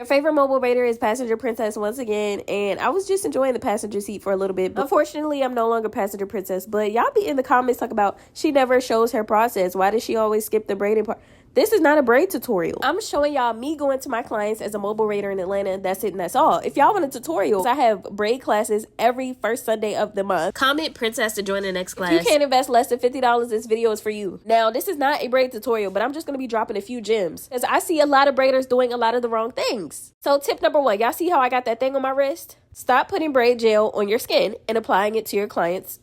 Your favorite mobile braider is Passenger Princess once again, and I was just enjoying the passenger seat for a little bit. But unfortunately, I'm no longer Passenger Princess, but y'all be in the comments talking about she never shows her process. Why does she always skip the braiding part? This is not a braid tutorial. I'm showing y'all me going to my clients as a mobile braider in Atlanta. That's it and that's all. If y'all want a tutorial, I have braid classes every first Sunday of the month. Comment Princess to join the next class. If you can't invest less than $50, this video is for you. Now, this is not a braid tutorial, but I'm just going to be dropping a few gems because I see a lot of braiders doing a lot of the wrong things. So tip number 1, y'all see how I got that thing on my wrist? Stop putting braid gel on your skin and applying it to your client's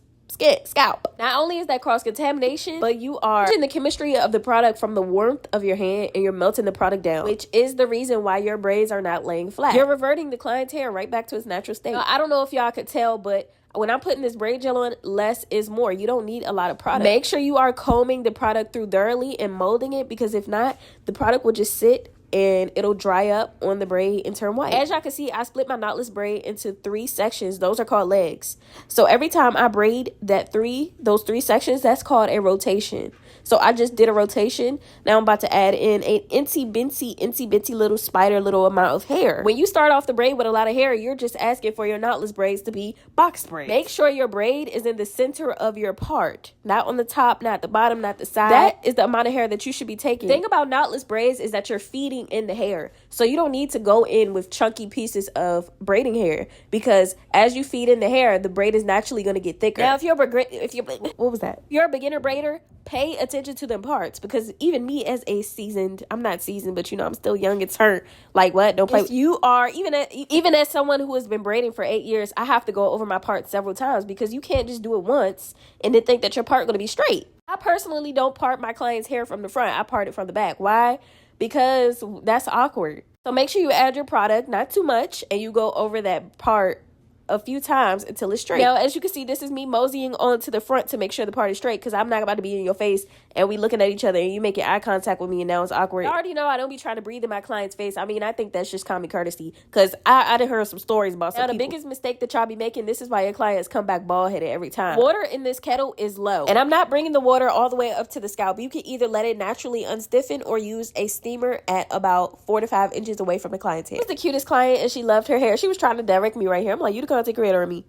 scalp. Not only is that cross-contamination, but you are changing the chemistry of the product from the warmth of your hand, and you're melting the product down, which is the reason why your braids are not laying flat. You're reverting the client's hair right back to its natural state. Now, I don't know if y'all could tell, but when I'm putting this braid gel on, less is more. You don't need a lot of product. Make sure you are combing the product through thoroughly and molding it, because if not, the product will just sit and it'll dry up on the braid and turn white. As y'all can see, I split my knotless braid into 3 sections. Those are called legs. So every time I braid those three sections, that's called a rotation. So I just did a rotation. Now I'm about to add in an incy bincy little spider little amount of hair. When you start off the braid with a lot of hair, you're just asking for your knotless braids to be box braids. Make sure your braid is in the center of your part, not on the top, not the bottom, not the side. That is the amount of hair that you should be taking. The thing about knotless braids is that you're feeding in the hair, so you don't need to go in with chunky pieces of braiding hair, because as you feed in the hair, the braid is naturally going to get thicker. Now, if you're a beginner braider, pay attention to them parts, because even me as a I'm not seasoned, but I'm still young and turnt. Like, what? Don't play. You are, even as someone who has been braiding for 8 years, I have to go over my parts several times, because you can't just do it once and then think that your part going to be straight. I personally don't part my client's hair from the front. I part it from the back. Why? Because that's awkward. So make sure you add your product, not too much, and you go over that part a few times until it's straight. Now, as you can see, this is me moseying onto the front to make sure the part is straight, because I'm not about to be in your face and we looking at each other and you making eye contact with me and now it's awkward. You already know I don't be trying to breathe in my client's face. I mean, I think that's just common courtesy, because I done heard some stories about some people. Now, the biggest mistake that y'all be making, this is why your clients come back bald-headed every time. Water in this kettle is low, and I'm not bringing the water all the way up to the scalp. You can either let it naturally unstiffen or use a steamer at about 4 to 5 inches away from the client's hair. This is the cutest client, and she loved her hair. She was trying to direct me right here. I'm like, you the content creator of me.